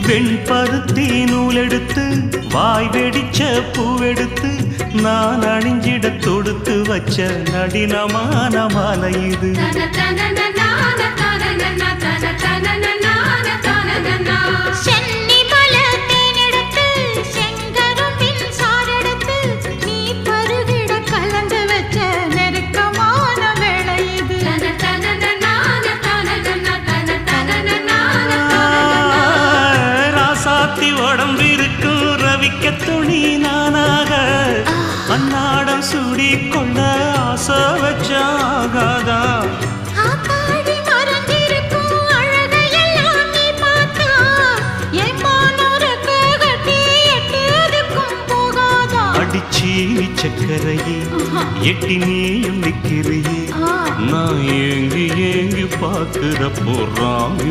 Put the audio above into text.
வெண்பருத்தி நூலெடுத்து வாய் வெடிச்ச பூவெடுத்து நான் அணிஞ்சிட தொடுத்து வச்ச நடினமான மாலை இது. உடம்பிருக்கும் ரவிக்க துணி நானாக அன்னாடம் சூடி கொள்ள ஆசை வச்சாகாதா. அடிச்சி சக்கரையே எட்டி நீயும் நிக்கிறியே நான் ஏங்கி ஏங்கி பார்க்கிற போறாங்க.